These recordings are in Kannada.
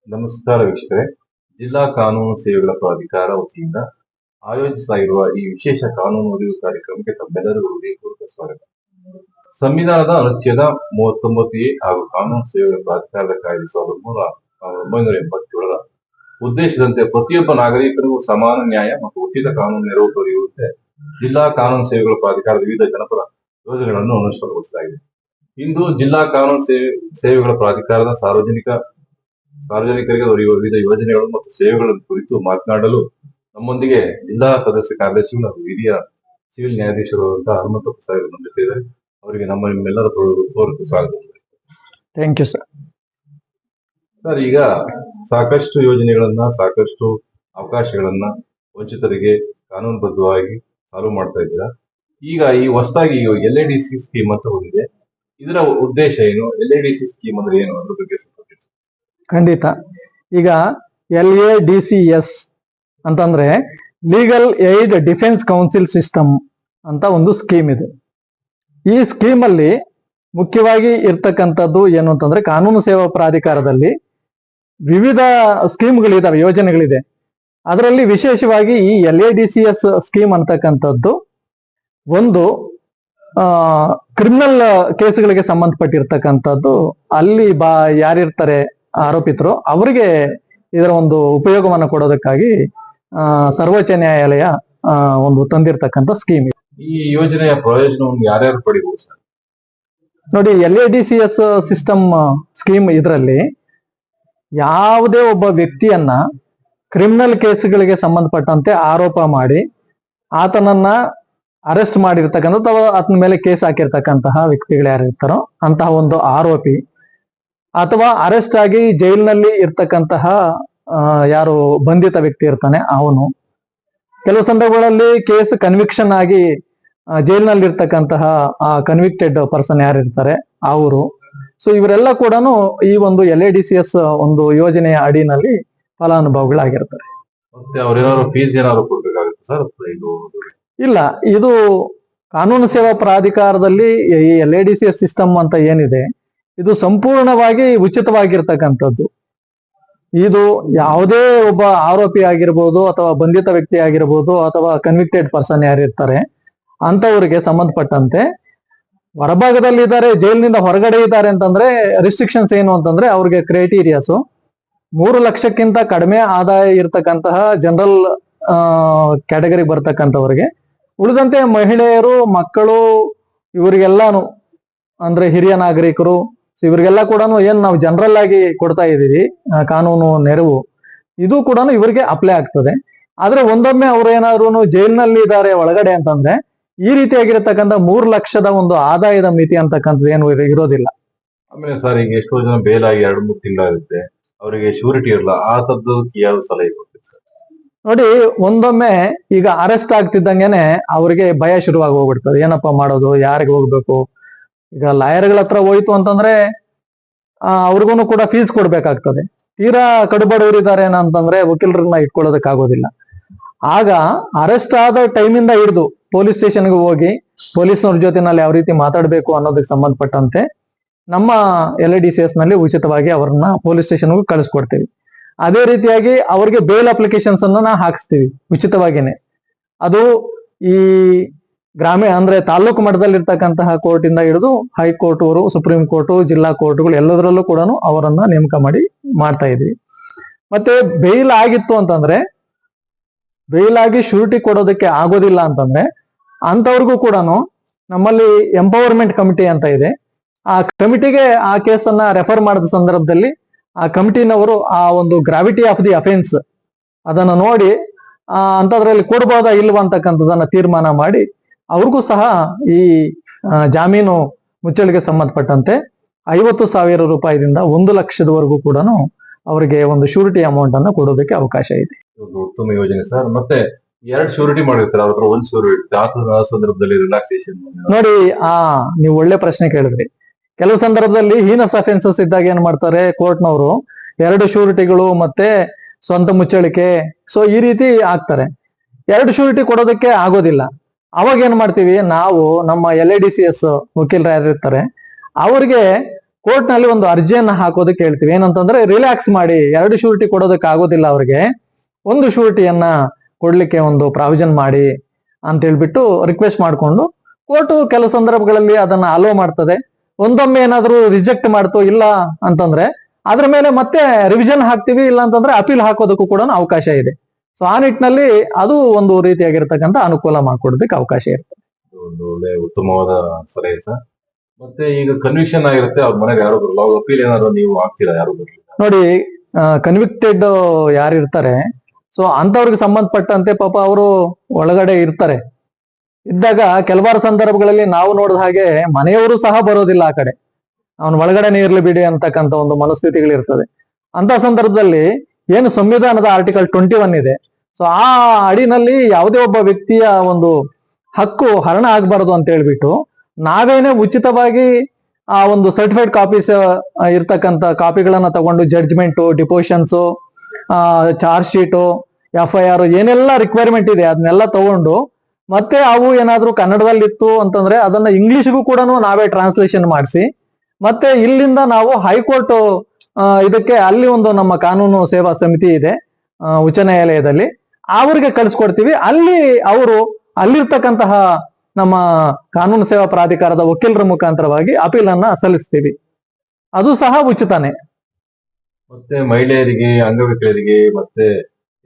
ನಮಸ್ಕಾರ ವೀಕ್ಷಕರೇ. ಜಿಲ್ಲಾ ಕಾನೂನು ಸೇವೆಗಳ ಪ್ರಾಧಿಕಾರ ವತಿಯಿಂದ ಆಯೋಜಿಸಲಾಗಿರುವ ಈ ವಿಶೇಷ ಕಾನೂನು ಅರಿವು ಕಾರ್ಯಕ್ರಮಕ್ಕೆ ತಮ್ಮೆಲ್ಲರಿಗೂ ಹೃದಯಪೂರ್ವಕ ಸ್ವಾಗತ. ಸಂವಿಧಾನದ ಅನುಚ್ಛೇದ 39A ಹಾಗೂ ಕಾನೂನು ಸೇವೆಗಳ ಪ್ರಾಧಿಕಾರದ ಕಾಯ್ದೆ 1987ರ ಉದ್ದೇಶದಂತೆ ಪ್ರತಿಯೊಬ್ಬ ನಾಗರಿಕರಿಗೂ ಸಮಾನ ನ್ಯಾಯ ಮತ್ತು ಉಚಿತ ಕಾನೂನು ನೆರವು ದೊರೆಯುವಂತೆ ಜಿಲ್ಲಾ ಕಾನೂನು ಸೇವೆಗಳ ಪ್ರಾಧಿಕಾರದ ವಿವಿಧ ಜನಪರ ಯೋಜನೆಗಳನ್ನು ಅನುಷ್ಠಾನಗೊಳಿಸಲಾಗಿದೆ. ಇಂದು ಜಿಲ್ಲಾ ಕಾನೂನು ಸೇವೆಗಳ ಪ್ರಾಧಿಕಾರದ ಸಾರ್ವಜನಿಕರಿಗೆ ದೊರೆಯುವ ವಿವಿಧ ಯೋಜನೆಗಳು ಮತ್ತು ಸೇವೆಗಳ ಕುರಿತು ಮಾತನಾಡಲು ನಮ್ಮೊಂದಿಗೆ ಜಿಲ್ಲಾ ಸದಸ್ಯ ಕಾರ್ಯದರ್ಶಿಗಳು ಹಾಗೂ ಹಿರಿಯ ಸಿವಿಲ್ ನ್ಯಾಯಾಧೀಶರಾದಂತಹ ಹನುಮಂತಪ್ಪ ಸಾಹೇಬರು ನಮ್ಮ ಜೊತೆ ಇದ್ದಾರೆ. ಅವರಿಗೆ ನಿಮ್ಮೆಲ್ಲರ ಸ್ವಾಗತ. Thank you sir. ಈಗ ಸಾಕಷ್ಟು ಯೋಜನೆಗಳನ್ನ, ಸಾಕಷ್ಟು ಅವಕಾಶಗಳನ್ನ ವಂಚಿತರಿಗೆ ಕಾನೂನುಬದ್ಧವಾಗಿ ಚಾಲೂ ಮಾಡ್ತಾ ಇದ್ದೀರಾ. ಈಗ ಈ ಹೊಸದಾಗಿ LADC ಸ್ಕೀಮ್ ಅಂತ ಬಂದಿದೆ. ಇದರ ಉದ್ದೇಶ ಏನು? LADC ಸ್ಕೀಮ್ ಅಂದ್ರೆ ಏನು? ಅದ್ರ ಬಗ್ಗೆ ಸ್ವಲ್ಪ ತಿಳಿಸಿ. ಖಂಡಿತ. ಈಗ LADCS ಅಂತಂದ್ರೆ legal aid defence council system ಅಂತ ಒಂದು ಸ್ಕೀಮ್ ಇದೆ. ಈ ಸ್ಕೀಮ್ ಅಲ್ಲಿ ಮುಖ್ಯವಾಗಿ ಇರ್ತಕ್ಕಂಥದ್ದು ಏನು ಅಂತಂದ್ರೆ, ಕಾನೂನು ಸೇವಾ ಪ್ರಾಧಿಕಾರದಲ್ಲಿ ವಿವಿಧ ಸ್ಕೀಮ್ಗಳಿದಾವೆ, ಯೋಜನೆಗಳಿದೆ. ಅದರಲ್ಲಿ ವಿಶೇಷವಾಗಿ ಈ LADCS ಸ್ಕೀಮ್ ಅಂತಕ್ಕಂಥದ್ದು ಒಂದು ಕ್ರಿಮಿನಲ್ ಕೇಸ್ಗಳಿಗೆ ಸಂಬಂಧಪಟ್ಟಿರ್ತಕ್ಕಂಥದ್ದು. ಅಲ್ಲಿ ಯಾರಿರ್ತಾರೆ ಆರೋಪಿತರು, ಅವರಿಗೆ ಇದರ ಒಂದು ಉಪಯೋಗವನ್ನು ಕೊಡೋದಕ್ಕಾಗಿ ಸರ್ವೋಚ್ಚ ನ್ಯಾಯಾಲಯ ಒಂದು ತಂದಿರತಕ್ಕಂಥ ಸ್ಕೀಮ್ ಇದೆ. ಈ ಯೋಜನೆಯ ಪ್ರಯೋಜನವನ್ನು ಯಾರ್ಯಾರು ಪಡಿಬಹುದು ಸರ್? ನೋಡಿ, LADCS ಸಿಸ್ಟಮ್ ಸ್ಕೀಮ್ ಇದರಲ್ಲಿ ಯಾವುದೇ ಒಬ್ಬ ವ್ಯಕ್ತಿಯನ್ನ ಕ್ರಿಮಿನಲ್ ಕೇಸ್ಗಳಿಗೆ ಸಂಬಂಧಪಟ್ಟಂತೆ ಆರೋಪ ಮಾಡಿ ಆತನನ್ನ ಅರೆಸ್ಟ್ ಮಾಡಿರ್ತಕ್ಕಂಥ ಅಥವಾ ಆತನ ಮೇಲೆ ಕೇಸ್ ಹಾಕಿರ್ತಕ್ಕಂತಹ ವ್ಯಕ್ತಿಗಳು ಯಾರಿರ್ತಾರೋ ಅಂತಹ ಒಂದು ಆರೋಪಿ ಅಥವಾ ಅರೆಸ್ಟ್ ಆಗಿ ಜೈಲಿನಲ್ಲಿ ಇರ್ತಕ್ಕಂತಹ ಯಾರು ಬಂಧಿತ ವ್ಯಕ್ತಿ ಇರ್ತಾನೆ ಅವನು, ಕೆಲವು ಸಂದರ್ಭಗಳಲ್ಲಿ ಕೇಸ್ ಕನ್ವಿಕ್ಷನ್ ಆಗಿ ಜೈಲಿನಲ್ಲಿ ಇರ್ತಕ್ಕಂತಹ ಕನ್ವಿಕ್ಟೆಡ್ ಪರ್ಸನ್ ಯಾರಿರ್ತಾರೆ ಅವರು. ಸೊ ಇವರೆಲ್ಲ ಕೂಡ ಈ ಒಂದು LADCS ಒಂದು ಯೋಜನೆಯ ಅಡಿನಲ್ಲಿ ಫಲಾನುಭವಿಗಳಾಗಿರ್ತಾರೆ. ಮತ್ತೆ ಅವ್ರೇನಾದ್ರು ಫೀಸ್ ಏನಾದ್ರು ಕೊಡ್ಬೇಕಾಗುತ್ತೆ ಸರ್? ಇಲ್ಲ, ಇದು ಕಾನೂನು ಸೇವಾ ಪ್ರಾಧಿಕಾರದಲ್ಲಿ ಈ LADCS ಸಿಸ್ಟಮ್ ಅಂತ ಏನಿದೆ, ಇದು ಸಂಪೂರ್ಣವಾಗಿ ಉಚಿತವಾಗಿರ್ತಕ್ಕಂಥದ್ದು. ಇದು ಯಾವುದೇ ಒಬ್ಬ ಆರೋಪಿ ಆಗಿರ್ಬೋದು ಅಥವಾ ಬಂಧಿತ ವ್ಯಕ್ತಿ ಆಗಿರ್ಬೋದು ಅಥವಾ ಕನ್ವಿಕ್ಟೆಡ್ ಪರ್ಸನ್ ಯಾರಿರ್ತಾರೆ ಅಂತವರಿಗೆ ಸಂಬಂಧಪಟ್ಟಂತೆ ಹೊರಭಾಗದಲ್ಲಿ ಇದ್ದಾರೆ, ಜೈಲಿನಿಂದ ಹೊರಗಡೆ ಇದ್ದಾರೆ ಅಂತಂದ್ರೆ ರಿಸ್ಟ್ರಿಕ್ಷನ್ಸ್ ಏನು ಅಂತಂದ್ರೆ, ಅವ್ರಿಗೆ ಕ್ರೈಟೀರಿಯಾಸ್ 3 ಲಕ್ಷಕ್ಕಿಂತ ಕಡಿಮೆ ಆದಾಯ ಇರ್ತಕ್ಕಂತಹ ಜನರಲ್ ಕ್ಯಾಟಗರಿ ಬರ್ತಕ್ಕಂಥವ್ರಿಗೆ, ಉಳಿದಂತೆ ಮಹಿಳೆಯರು, ಮಕ್ಕಳು, ಇವರಿಗೆಲ್ಲಾನು ಅಂದ್ರೆ ಹಿರಿಯ ನಾಗರಿಕರು, ಇವರಿಗೆಲ್ಲ ಕೂಡ ಏನ್ ನಾವು ಜನರಲ್ ಆಗಿ ಕೊಡ್ತಾ ಇದ್ದೀವಿ ಕಾನೂನು ನೆರವು, ಇದು ಕೂಡ ಇವರಿಗೆ ಅಪ್ಲೈ ಆಗ್ತದೆ. ಆದ್ರೆ ಒಂದೊಮ್ಮೆ ಅವ್ರು ಏನಾದ್ರು ಜೈಲಿನಲ್ಲಿ ಇದ್ದಾರೆ ಒಳಗಡೆ ಅಂತಂದ್ರೆ ಈ ರೀತಿಯಾಗಿರ್ತಕ್ಕಂಥ 3 ಲಕ್ಷದ ಒಂದು ಆದಾಯದ ಮಿತಿ ಅಂತಕ್ಕಂಥದ್ದು ಏನು ಇರೋದಿಲ್ಲ. ಆಮೇಲೆ ಸರ್, ಈಗ ಎಷ್ಟೋ ಜನ ಬೇಲ್ ಆಗಿ 2-3 ತಿಂಗಳಾಗುತ್ತೆ, ಅವರಿಗೆ ಶ್ಯೂರಿಟಿ ಇರಲ್ಲ, ಆ ತರದಕ್ಕೆ ಯಾವ ಸಲಹೆ ಕೊಡ್ತೀವಿ ಸರ್? ನೋಡಿ, ಒಂದೊಮ್ಮೆ ಈಗ ಅರೆಸ್ಟ್ ಆಗ್ತಿದ್ದಂಗೆನೆ ಅವ್ರಿಗೆ ಭಯ ಶುರುವಾಗಿ ಹೋಗ್ಬಿಡ್ತದೆ. ಏನಪ್ಪಾ ಮಾಡೋದು, ಯಾರಿಗೆ ಹೋಗ್ಬೇಕು? ಈಗ ಲಾಯರ್ಗಳ ಹತ್ರ ಹೋಯ್ತು ಅಂತಂದ್ರೆ ಅವ್ರಿಗೂ ಕೂಡ ಫೀಸ್ ಕೊಡ್ಬೇಕಾಗ್ತದೆ. ತೀರಾ ಕಡುಬಡವರಿದ್ದಾರೆ ಅಂತಂದ್ರೆ ವಕೀಲರನ್ನ ಇಟ್ಕೊಳ್ಳೋದಕ್ಕಾಗೋದಿಲ್ಲ. ಆಗ ಅರೆಸ್ಟ್ ಆದ ಟೈಮಿಂದ ಹಿಡಿದು ಪೊಲೀಸ್ ಸ್ಟೇಷನ್ಗೆ ಹೋಗಿ ಪೊಲೀಸ್ನವ್ರ ಜೊತೆನಲ್ಲಿ ಯಾವ ರೀತಿ ಮಾತಾಡ್ಬೇಕು ಅನ್ನೋದಕ್ಕೆ ಸಂಬಂಧಪಟ್ಟಂತೆ ನಮ್ಮ LADCS ನಲ್ಲಿ ಉಚಿತವಾಗಿ ಅವ್ರನ್ನ ಪೊಲೀಸ್ ಸ್ಟೇಷನ್ಗೂ ಕಳಿಸ್ಕೊಡ್ತೀವಿ. ಅದೇ ರೀತಿಯಾಗಿ ಅವ್ರಿಗೆ ಬೇಲ್ ಅಪ್ಲಿಕೇಶನ್ಸ್ ಅನ್ನ ಹಾಕಿಸ್ತೀವಿ ಉಚಿತವಾಗಿನೇ. ಅದು ಈ ಗ್ರಾಮೀಣ ಅಂದ್ರೆ ತಾಲೂಕು ಮಟ್ಟದಲ್ಲಿ ಇರ್ತಕ್ಕಂತಹ ಕೋರ್ಟ್ ಇಂದ ಹಿಡಿದು ಹೈಕೋರ್ಟ್ ಅವರು, ಸುಪ್ರೀಂ ಕೋರ್ಟ್, ಜಿಲ್ಲಾ ಕೋರ್ಟ್ಗಳು ಎಲ್ಲದರಲ್ಲೂ ಕೂಡ ಅವರನ್ನ ನೇಮಕ ಮಾಡ್ತಾ ಇದ್ವಿ. ಮತ್ತೆ ಬೇಲ್ ಆಗಿತ್ತು ಅಂತಂದ್ರೆ, ಬೇಲ್ ಆಗಿ ಶ್ಯೂರಿಟಿ ಕೊಡೋದಕ್ಕೆ ಆಗೋದಿಲ್ಲ ಅಂತಂದ್ರೆ ಅಂತವ್ರಿಗೂ ಕೂಡ ನಮ್ಮಲ್ಲಿ ಎಂಪವರ್ಮೆಂಟ್ ಕಮಿಟಿ ಅಂತ ಇದೆ. ಆ ಕಮಿಟಿಗೆ ಆ ಕೇಸನ್ನ ರೆಫರ್ ಮಾಡಿದ ಸಂದರ್ಭದಲ್ಲಿ ಆ ಕಮಿಟಿನವರು ಆ ಒಂದು ಗ್ರಾವಿಟಿ ಆಫ್ ದಿ ಅಫೆನ್ಸ್ ಅದನ್ನ ನೋಡಿ ಅಂತದ್ರಲ್ಲಿ ಕೊಡ್ಬೋದಾ ಇಲ್ವಾ ಅಂತಕ್ಕಂಥದನ್ನ ತೀರ್ಮಾನ ಮಾಡಿ ಅವ್ರಿಗೂ ಸಹ ಈ ಜಾಮೀನು ಮುಚ್ಚಳಿಗೆ ಸಂಬಂಧಪಟ್ಟಂತೆ 50,000 ರೂಪಾಯಿದಿಂದ 1 ಲಕ್ಷದವರೆಗೂ ಕೂಡ ಅವರಿಗೆ ಒಂದು ಶ್ಯೂರಿಟಿ ಅಮೌಂಟ್ ಅನ್ನು ಕೊಡೋದಕ್ಕೆ ಅವಕಾಶ ಇದೆ. ಉತ್ತಮ ಯೋಜನೆ ಸರ್. ಮತ್ತೆ 2 ಶ್ಯೂರಿಟಿ ಮಾಡಿರ್ತಾರೆ, ಅವ್ರ ಹತ್ರ 1 ಶ್ಯೂರಿಟಿ, ಆ ಸಂದರ್ಭದಲ್ಲಿ ರಿಲ್ಯಾಕ್ಸೇಷನ್. ನೋಡಿ, ನೀವು ಒಳ್ಳೆ ಪ್ರಶ್ನೆ ಕೇಳಿದ್ರಿ. ಕೆಲವು ಸಂದರ್ಭದಲ್ಲಿ ಹೀನಸ್ ಅಫೆನ್ಸಸ್ ಇದ್ದಾಗ ಏನ್ ಮಾಡ್ತಾರೆ ಕೋರ್ಟ್ನವರು, 2 ಶ್ಯೂರಿಟಿಗಳು ಮತ್ತೆ ಸ್ವಂತ ಮುಚ್ಚಳಿಕೆ, ಸೊ ಈ ರೀತಿ ಆಗ್ತಾರೆ. 2 ಶ್ಯೂರಿಟಿ ಕೊಡೋದಕ್ಕೆ ಆಗೋದಿಲ್ಲ. ಅವಾಗ ಏನ್ ಮಾಡ್ತೀವಿ ನಾವು, ನಮ್ಮ LADCS ವಕೀಲರು ಯಾರಿರ್ತಾರೆ ಅವ್ರಿಗೆ ಕೋರ್ಟ್ ನಲ್ಲಿ ಒಂದು ಅರ್ಜಿಯನ್ನ ಹಾಕೋದಕ್ಕೆ ಹೇಳ್ತೀವಿ. ಏನಂತಂದ್ರೆ ರಿಲ್ಯಾಕ್ಸ್ ಮಾಡಿ, 2 ಶೂರಿಟಿ ಕೊಡೋದಕ್ಕೆ ಆಗೋದಿಲ್ಲ ಅವ್ರಿಗೆ, 1 ಶೂರಿಟಿಯನ್ನ ಕೊಡ್ಲಿಕ್ಕೆ ಒಂದು ಪ್ರಾವಿಷನ್ ಮಾಡಿ ಅಂತ ಹೇಳ್ಬಿಟ್ಟು ರಿಕ್ವೆಸ್ಟ್ ಮಾಡ್ಕೊಂಡು ಕೋರ್ಟ್ ಕೆಲವು ಸಂದರ್ಭಗಳಲ್ಲಿ ಅದನ್ನ ಅಲೋ ಮಾಡ್ತದೆ. ಒಂದೊಮ್ಮೆ ಏನಾದ್ರೂ ರಿಜೆಕ್ಟ್ ಮಾಡ್ತು ಇಲ್ಲ ಅಂತಂದ್ರೆ ಅದ್ರ ಮೇಲೆ ಮತ್ತೆ ರಿವಿಷನ್ ಹಾಕ್ತಿವಿ, ಇಲ್ಲ ಅಂತಂದ್ರೆ ಅಪೀಲ್ ಹಾಕೋದಕ್ಕೂ ಕೂಡ ಅವಕಾಶ ಇದೆ. ಸೊ ಆ ನಿಟ್ಟಿನಲ್ಲಿ ಅದು ಒಂದು ರೀತಿಯಾಗಿರ್ತಕ್ಕಂಥ ಅನುಕೂಲ ಮಾಡ್ಕೊಡೋದಕ್ಕೆ ಅವಕಾಶ ಇರುತ್ತೆ. ಒಂದು ಒಳ್ಳೆ ಉತ್ತಮವಾದ ಸಲಹೆ ಸರ್. ಮತ್ತೆ ಈಗ ಕನ್ವಿಕ್ಷನ್ ಆಗಿರುತ್ತೆ, ಅವ್ರ ಮನೆಗೆ ಯಾರು ಬರಲ್ಲ, ಅವ್ರ ಅಪೀಲ್ ಏನಾದ್ರು ನೀವು ಆಗ್ತೀರಾ? ಯಾರು ಬರಲಿಲ್ಲ ನೋಡಿ, ಕನ್ವಿಕ್ಟೆಡ್ ಯಾರು ಇರ್ತಾರೆ, ಸೊ ಅಂತವ್ರಿಗೆ ಸಂಬಂಧಪಟ್ಟಂತೆ ಪಾಪ ಅವರು ಒಳಗಡೆ ಇರ್ತಾರೆ. ಇದ್ದಾಗ ಕೆಲವಾರು ಸಂದರ್ಭಗಳಲ್ಲಿ ನಾವು ನೋಡಿದ ಹಾಗೆ ಮನೆಯವರು ಸಹ ಬರೋದಿಲ್ಲ ಆ ಕಡೆ, ಅವನು ಒಳಗಡೆನೆ ಇರ್ಲಿ ಬಿಡಿ ಅಂತಕ್ಕಂಥ ಒಂದು ಮನಸ್ಥಿತಿಗಳಿರ್ತದೆ. ಅಂತ ಸಂದರ್ಭದಲ್ಲಿ ಏನು ಸಂವಿಧಾನದ ಆರ್ಟಿಕಲ್ 21 ಇದೆ, ಸೊ ಆ ಅಡಿನಲ್ಲಿ ಯಾವುದೇ ಒಬ್ಬ ವ್ಯಕ್ತಿಯ ಒಂದು ಹಕ್ಕು ಹರಣ ಆಗ್ಬಾರ್ದು ಅಂತ ಹೇಳ್ಬಿಟ್ಟು ನಾವೇನೆ ಉಚಿತವಾಗಿ ಆ ಒಂದು ಸರ್ಟಿಫೈಡ್ ಕಾಪೀಸ್ ಇರ್ತಕ್ಕಂಥ ಕಾಪಿಗಳನ್ನ ತಗೊಂಡು ಜಡ್ಜ್ಮೆಂಟು, ಡಿಪೋಷನ್ಸು, ಚಾರ್ಜ್ ಶೀಟು, FIR ಏನೆಲ್ಲ ರಿಕ್ವೈರ್ಮೆಂಟ್ ಇದೆ ಅದನ್ನೆಲ್ಲ ತಗೊಂಡು, ಮತ್ತೆ ಅವು ಏನಾದ್ರೂ ಕನ್ನಡದಲ್ಲಿತ್ತು ಅಂತಂದ್ರೆ ಅದನ್ನ ಇಂಗ್ಲಿಷ್ಗೂ ಕೂಡ ನಾವೇ ಟ್ರಾನ್ಸ್ಲೇಷನ್ ಮಾಡಿಸಿ, ಮತ್ತೆ ಇಲ್ಲಿಂದ ನಾವು ಹೈಕೋರ್ಟ್ ಇದಕ್ಕೆ ಅಲ್ಲಿ ಒಂದು ನಮ್ಮ ಕಾನೂನು ಸೇವಾ ಸಮಿತಿ ಇದೆ ಉಚ್ಚ ನ್ಯಾಯಾಲಯದಲ್ಲಿ, ಅವ್ರಿಗೆ ಕಳಿಸ್ಕೊಡ್ತೀವಿ. ಅಲ್ಲಿ ಅವರು ಅಲ್ಲಿರ್ತಕ್ಕಂತಹ ನಮ್ಮ ಕಾನೂನು ಸೇವಾ ಪ್ರಾಧಿಕಾರದ ವಕೀಲರ ಮುಖಾಂತರವಾಗಿ ಅಪೀಲ್ ಅನ್ನ ಸಲ್ಲಿಸ್ತೀವಿ. ಅದು ಸಹ ಉಚಿತನೇ. ಮತ್ತೆ ಮಹಿಳೆಯರಿಗೆ, ಅಂಗವಿಕಲರಿಗೆ, ಮತ್ತೆ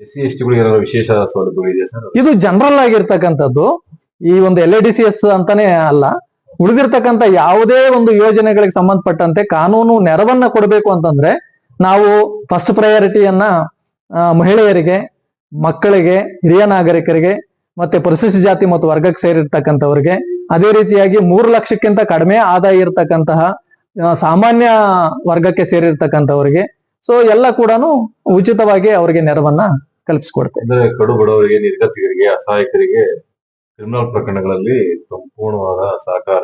SC/ST ಗಳಿಗೆ ಏನಾದ್ರು ವಿಶೇಷ ಸೌಲಭ್ಯಗಳು ಇದೆಯಾ ಸರ್? ಇದು ಜನರಲ್ ಆಗಿರ್ತಕ್ಕಂಥದ್ದು. ಈ ಒಂದು LADCS ಅಂತಾನೆ ಅಲ್ಲ, ಉಳಿದಿರ್ತಕ್ಕಂಥ ಯಾವುದೇ ಒಂದು ಯೋಜನೆಗಳಿಗೆ ಸಂಬಂಧಪಟ್ಟಂತೆ ಕಾನೂನು ನೆರವನ್ನ ಕೊಡಬೇಕು ಅಂತಂದ್ರೆ ನಾವು ಫಸ್ಟ್ ಪ್ರಯಾರಿಟಿಯನ್ನ ಮಹಿಳೆಯರಿಗೆ, ಮಕ್ಕಳಿಗೆ, ಹಿರಿಯ ನಾಗರಿಕರಿಗೆ, ಮತ್ತೆ ಪರಿಶಿಷ್ಟ ಜಾತಿ ಮತ್ತು ವರ್ಗಕ್ಕೆ ಸೇರಿರ್ತಕ್ಕಂಥವ್ರಿಗೆ, ಅದೇ ರೀತಿಯಾಗಿ 3 ಲಕ್ಷಕ್ಕಿಂತ ಕಡಿಮೆ ಆದಾಯ ಇರತಕ್ಕಂತಹ ಸಾಮಾನ್ಯ ವರ್ಗಕ್ಕೆ ಸೇರಿರ್ತಕ್ಕಂಥವ್ರಿಗೆ, ಸೊ ಎಲ್ಲ ಕೂಡ ಉಚಿತವಾಗಿ ಅವರಿಗೆ ನೆರವನ್ನ ಕಲ್ಪಿಸ್ಕೊಡ್ತೇವೆ. ಅಂದ್ರೆ ಕಡು ಬಡವರಿಗೆ, ನಿರ್ಗತಿಕರಿಗೆ, ಅಸಹಾಯಕರಿಗೆ ಕ್ರಿಮಿನಲ್ ಪ್ರಕರಣಗಳಲ್ಲಿ ಸಂಪೂರ್ಣವಾದ ಸಹಕಾರ.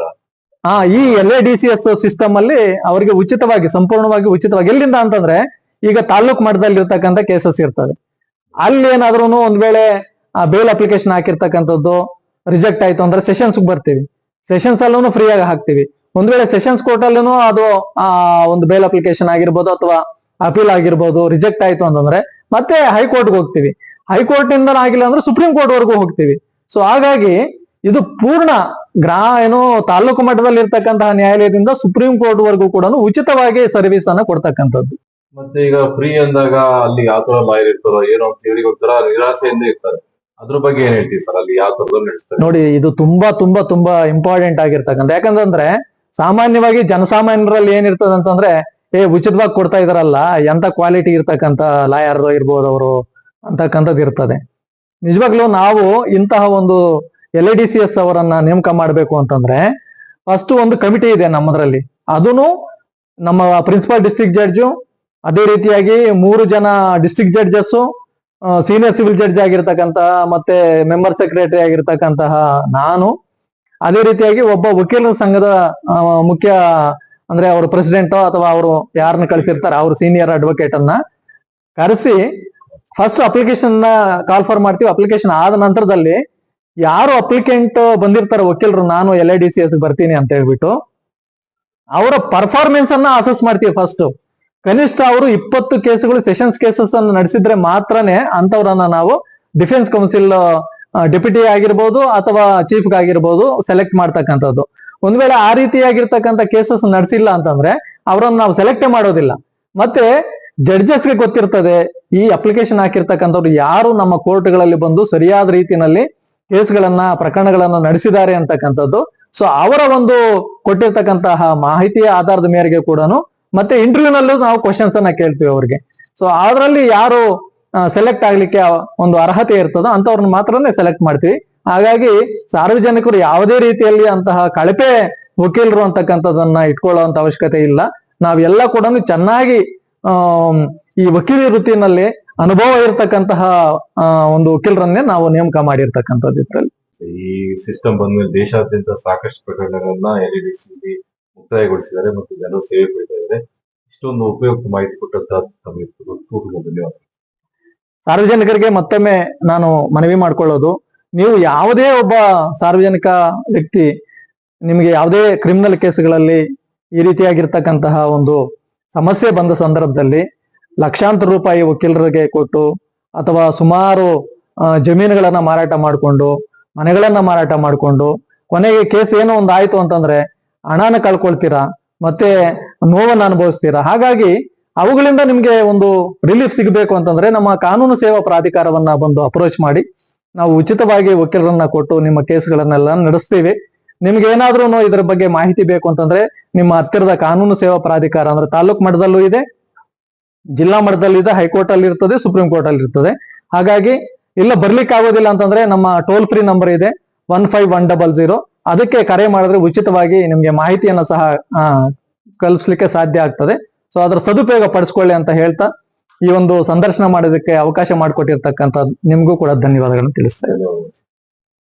ಈ LADCS ಸಿಸ್ಟಮ್ ಅಲ್ಲಿ ಅವರಿಗೆ ಉಚಿತವಾಗಿ, ಸಂಪೂರ್ಣವಾಗಿ ಉಚಿತವಾಗಿ. ಎಲ್ಲಿಂದ ಅಂತಂದ್ರೆ ಈಗ ತಾಲೂಕ್ ಮಟ್ಟದಲ್ಲಿ ಇರ್ತಕ್ಕಂಥ ಕೇಸಸ್ ಇರ್ತದೆ, ಅಲ್ಲಿ ಏನಾದ್ರೂ ಒಂದ್ ವೇಳೆ ಬೇಲ್ ಅಪ್ಲಿಕೇಶನ್ ಹಾಕಿರ್ತಕ್ಕಂಥದ್ದು ರಿಜೆಕ್ಟ್ ಆಯ್ತು ಅಂದ್ರೆ ಸೆಷನ್ಸ್ ಬರ್ತೀವಿ, ಸೆಷನ್ಸ್ ಅಲ್ಲೂ ಫ್ರೀ ಆಗಿ ಹಾಕ್ತಿವಿ. ಒಂದ್ ವೇಳೆ ಸೆಷನ್ಸ್ ಕೋರ್ಟ್ ಅಲ್ಲೂ ಅದು ಒಂದು ಬೇಲ್ ಅಪ್ಲಿಕೇಶನ್ ಆಗಿರ್ಬೋದು ಅಥವಾ ಅಪೀಲ್ ಆಗಿರ್ಬೋದು ರಿಜೆಕ್ಟ್ ಆಯ್ತು ಅಂತಂದ್ರೆ ಮತ್ತೆ ಹೈಕೋರ್ಟ್ಗೆ ಹೋಗ್ತೀವಿ, ಹೈಕೋರ್ಟ್ ನಿಂದ ಆಗಿಲ್ಲ ಅಂದ್ರೆ ಸುಪ್ರೀಂ ಕೋರ್ಟ್ ವರೆಗೂ ಹೋಗ್ತೀವಿ. ಸೊ ಹಾಗಾಗಿ ಇದು ಪೂರ್ಣ ಏನು ತಾಲೂಕು ಮಟ್ಟದಲ್ಲಿ ಇರ್ತಕ್ಕಂತಹ ನ್ಯಾಯಾಲಯದಿಂದ ಸುಪ್ರೀಂ ಕೋರ್ಟ್ ವರೆಗೂ ಕೂಡ ಉಚಿತವಾಗಿ ಸರ್ವಿಸ್ ಅನ್ನ ಕೊಡ್ತಕ್ಕಂಥದ್ದು. ಮತ್ತೆ ಈಗ ಫ್ರೀ ಅಂದಾಗ ಅಲ್ಲಿ ಯಾವ ತರ ಲಾಯರ್ ಇರ್ತಾರೋ ಏನೋ ಅಂತ ಹೇಳಿ ಒಂಥರ ನಿರಾಸೆಯಿಂದ ಇರ್ತಾರೆ, ಅದ್ರ ಬಗ್ಗೆ ಏನ್ ಹೇಳ್ತೀವಿ ಸರ್? ಅಲ್ಲಿ ಯಾವ ತರ ನಡೆಸ್ತಾರೆ? ನೋಡಿ, ಇದು ತುಂಬಾ ತುಂಬಾ ತುಂಬಾ ಇಂಪಾರ್ಟೆಂಟ್ ಆಗಿರ್ತಕ್ಕಂಥ. ಯಾಕಂತಂದ್ರೆ ಸಾಮಾನ್ಯವಾಗಿ ಜನಸಾಮಾನ್ಯರಲ್ಲಿ ಏನಿರ್ತದೆ ಅಂತಂದ್ರೆ, ಉಚಿತವಾಗಿ ಕೊಡ್ತಾ ಇದಾರಲ್ಲ, ಎಂತ ಕ್ವಾಲಿಟಿ ಇರ್ತಕ್ಕಂಥ ಲಾಯರ್ ಇರ್ಬೋದು ಅವರು ಅಂತಕ್ಕಂಥದ್ದು ಇರ್ತದೆ. ನಿಜವಾಗ್ಲೂ ನಾವು ಇಂತಹ ಒಂದು LADCS ಅವರನ್ನ ನೇಮಕ ಮಾಡಬೇಕು ಅಂತಂದ್ರೆ ಫಸ್ಟ್ ಒಂದು ಕಮಿಟಿ ಇದೆ ನಮ್ಮದ್ರಲ್ಲಿ, ಅದನ್ನು ನಮ್ಮ ಪ್ರಿನ್ಸಿಪಲ್ ಡಿಸ್ಟ್ರಿಕ್ಟ್ ಜಡ್ಜು, ಅದೇ ರೀತಿಯಾಗಿ 3 ಜನ district judges, senior civil judge ಆಗಿರ್ತಕ್ಕಂಥ, ಮತ್ತೆ ಮೆಂಬರ್ ಸೆಕ್ರೆಟರಿ ಆಗಿರ್ತಕ್ಕಂತಹ ನಾನು, ಅದೇ ರೀತಿಯಾಗಿ ಒಬ್ಬ ವಕೀಲರ ಸಂಘದ ಮುಖ್ಯ ಅಂದ್ರೆ ಅವರು ಪ್ರೆಸಿಡೆಂಟ್ ಅಥವಾ ಅವರು ಯಾರನ್ನ ಕಳಿಸಿರ್ತಾರೆ ಅವ್ರ ಸೀನಿಯರ್ ಅಡ್ವೊಕೇಟ್ ಅನ್ನ ಕರೆಸಿ ಫಸ್ಟ್ ಅಪ್ಲಿಕೇಶನ್ ಕಾಲ್ ಫಾರ್ ಮಾಡ್ತೀವಿ. ಅಪ್ಲಿಕೇಶನ್ ಆದ ನಂತರದಲ್ಲಿ ಯಾರು ಅಪ್ಲಿಕೆಂಟ್ ಬಂದಿರ್ತಾರೆ ವಕೀಲರು, ನಾನು LADCS ಬರ್ತೀನಿ ಅಂತ ಹೇಳ್ಬಿಟ್ಟು ಅವರ ಪರ್ಫಾರ್ಮೆನ್ಸ್ ಅನ್ನ ಅಸೆಸ್ ಮಾಡ್ತೀವಿ. ಫಸ್ಟ್ ಕನಿಷ್ಠ ಅವರು 20 ಕೇಸುಗಳು ಸೆಷನ್ಸ್ ಕೇಸಸ್ ಅನ್ನು ನಡೆಸಿದ್ರೆ ಮಾತ್ರನೇ ಅಂತವ್ರನ್ನ ನಾವು ಡಿಫೆನ್ಸ್ ಕೌನ್ಸಿಲ್ ಡೆಪ್ಯೂಟಿ ಆಗಿರ್ಬೋದು ಅಥವಾ ಚೀಫ್ ಆಗಿರ್ಬೋದು ಸೆಲೆಕ್ಟ್ ಮಾಡ್ತಕ್ಕಂಥದ್ದು. ಒಂದ್ ವೇಳೆ ಆ ರೀತಿಯಾಗಿರ್ತಕ್ಕಂಥ ಕೇಸಸ್ ನಡೆಸಿಲ್ಲ ಅಂತಂದ್ರೆ ಅವರನ್ನು ನಾವು ಸೆಲೆಕ್ಟೇ ಮಾಡೋದಿಲ್ಲ. ಮತ್ತೆ ಜಡ್ಜಸ್ಗೆ ಗೊತ್ತಿರ್ತದೆ ಈ ಅಪ್ಲಿಕೇಶನ್ ಹಾಕಿರ್ತಕ್ಕಂಥವ್ರು ಯಾರು ನಮ್ಮ ಕೋರ್ಟ್ಗಳಲ್ಲಿ ಬಂದು ಸರಿಯಾದ ರೀತಿಯಲ್ಲಿ ಕೇಸ್ಗಳನ್ನ, ಪ್ರಕರಣಗಳನ್ನ ನಡೆಸಿದ್ದಾರೆ ಅಂತಕ್ಕಂಥದ್ದು. ಸೊ ಅವರ ಒಂದು ಕೊಟ್ಟಿರ್ತಕ್ಕಂತಹ ಮಾಹಿತಿಯ ಆಧಾರದ ಮೇರೆಗೆ ಕೂಡ ಮತ್ತೆ ಇಂಟರ್ವ್ಯೂನಲ್ಲೂ ನಾವು ಕ್ವಶನ್ಸ್ ಅನ್ನ ಕೇಳ್ತೀವಿ ಅವ್ರಿಗೆ. ಸೊ ಅದರಲ್ಲಿ ಯಾರು ಸೆಲೆಕ್ಟ್ ಆಗ್ಲಿಕ್ಕೆ ಒಂದು ಅರ್ಹತೆ ಇರ್ತದೋ ಅಂತವ್ರನ್ನ ಮಾತ್ರನೇ ಸೆಲೆಕ್ಟ್ ಮಾಡ್ತೀವಿ. ಹಾಗಾಗಿ ಸಾರ್ವಜನಿಕರು ಯಾವುದೇ ರೀತಿಯಲ್ಲಿ ಅಂತಹ ಕಳಪೆ ವಕೀಲರು ಅಂತಕ್ಕಂಥದ್ದನ್ನ ಇಟ್ಕೊಳ್ಳುವಂತ ಅವಶ್ಯಕತೆ ಇಲ್ಲ. ನಾವೆಲ್ಲ ಕೂಡ ಚೆನ್ನಾಗಿ ಈ ವಕೀಲಿ ವೃತ್ತಿನಲ್ಲಿ ಅನುಭವ ಇರತಕ್ಕಂತಹ ಒಂದು ವಕೀಲರನ್ನೇ ನಾವು ನೇಮಕ ಮಾಡಿರ್ತಕ್ಕಂಥದ್ದು. ಇದ್ರಲ್ಲಿ ಈ ಸಿಸ್ಟಮ್ ಬಂದ್ಮೇಲೆ ದೇಶಾದ್ಯಂತ ಸಾಕಷ್ಟು ಪ್ರಕರಣಗಳನ್ನ LADCS ಮುಕ್ತಾಯಗೊಳಿಸಿದ್ದಾರೆ ಮತ್ತು ಜನರು ಸೇವೆ ಪಡಿತಾ ಇದ್ದಾರೆ. ಇಷ್ಟೊಂದು ಉಪಯುಕ್ತ ಮಾಹಿತಿ ಕೊಟ್ಟಂತ ತಮಗೆ ಧನ್ಯವಾದ. ಸಾರ್ವಜನಿಕರಿಗೆ ಮತ್ತೊಮ್ಮೆ ನಾನು ಮನವಿ ಮಾಡ್ಕೊಳ್ಳೋದು, ನೀವು ಯಾವುದೇ ಒಬ್ಬ ಸಾರ್ವಜನಿಕ ವ್ಯಕ್ತಿ ನಿಮಗೆ ಯಾವುದೇ ಕ್ರಿಮಿನಲ್ ಕೇಸ್ಗಳಲ್ಲಿ ಈ ರೀತಿಯಾಗಿರ್ತಕ್ಕಂತಹ ಒಂದು ಸಮಸ್ಯೆ ಬಂದ ಸಂದರ್ಭದಲ್ಲಿ ಲಕ್ಷಾಂತರ ರೂಪಾಯಿ ವಕೀಲರಿಗೆ ಕೊಟ್ಟು ಅಥವಾ ಸುಮಾರು ಜಮೀನುಗಳನ್ನ ಮಾರಾಟ ಮಾಡಿಕೊಂಡು ಮನೆಗಳನ್ನ ಮಾರಾಟ ಮಾಡಿಕೊಂಡು ಕೊನೆಗೆ ಕೇಸ್ ಏನೋ ಒಂದು ಆಯ್ತು ಅಂತಂದ್ರೆ ಹಣನ ಕಳ್ಕೊಳ್ತೀರಾ, ಮತ್ತೆ ನೋವನ್ನ ಅನುಭವಿಸ್ತೀರಾ. ಹಾಗಾಗಿ ಅವುಗಳಿಂದ ನಿಮ್ಗೆ ಒಂದು ರಿಲೀಫ್ ಸಿಗಬೇಕು ಅಂತಂದ್ರೆ ನಮ್ಮ ಕಾನೂನು ಸೇವಾ ಪ್ರಾಧಿಕಾರವನ್ನ ಬಂದು ಅಪ್ರೋಚ್ ಮಾಡಿ ನಾವು ಉಚಿತವಾಗಿ ವಕೀಲರನ್ನ ಕೊಟ್ಟು ನಿಮ್ಮ ಕೇಸ್ಗಳನ್ನೆಲ್ಲ ನಡೆಸ್ತೀವಿ. ನಿಮ್ಗೆ ಏನಾದ್ರೂ ಇದ್ರ ಬಗ್ಗೆ ಮಾಹಿತಿ ಬೇಕು ಅಂತಂದ್ರೆ ನಿಮ್ಮ ಹತ್ತಿರದ ಕಾನೂನು ಸೇವಾ ಪ್ರಾಧಿಕಾರ ಅಂದ್ರೆ ತಾಲೂಕ್ ಮಟ್ಟದಲ್ಲೂ ಇದೆ, ಜಿಲ್ಲಾ ಮಟ್ಟದಲ್ಲಿ ಇದೆ, ಹೈಕೋರ್ಟ್ ಅಲ್ಲಿ ಇರ್ತದೆ, ಸುಪ್ರೀಂ ಕೋರ್ಟ್ ಅಲ್ಲಿ ಇರ್ತದೆ. ಹಾಗಾಗಿ ಇಲ್ಲ ಬರ್ಲಿಕ್ಕೆ ಆಗೋದಿಲ್ಲ ಅಂತಂದ್ರೆ ನಮ್ಮ ಟೋಲ್ ಫ್ರೀ ನಂಬರ್ ಇದೆ 15100, ಅದಕ್ಕೆ ಕರೆ ಮಾಡಿದ್ರೆ ಉಚಿತವಾಗಿ ನಿಮ್ಗೆ ಮಾಹಿತಿಯನ್ನ ಸಹ ಕಲ್ಪಿಸ್ಲಿಕ್ಕೆ ಸಾಧ್ಯ ಆಗ್ತದೆ. ಸೊ ಅದರ ಸದುಪಯೋಗ ಪಡಿಸ್ಕೊಳ್ಳಿ ಅಂತ ಹೇಳ್ತಾ ಈ ಒಂದು ಸಂದರ್ಶನ ಮಾಡೋದಕ್ಕೆ ಅವಕಾಶ ಮಾಡಿಕೊಟ್ಟಿರ್ತಕ್ಕಂಥ ನಿಮ್ಗೂ ಕೂಡ ಧನ್ಯವಾದಗಳನ್ನು ತಿಳಿಸ್ತೇವೆ.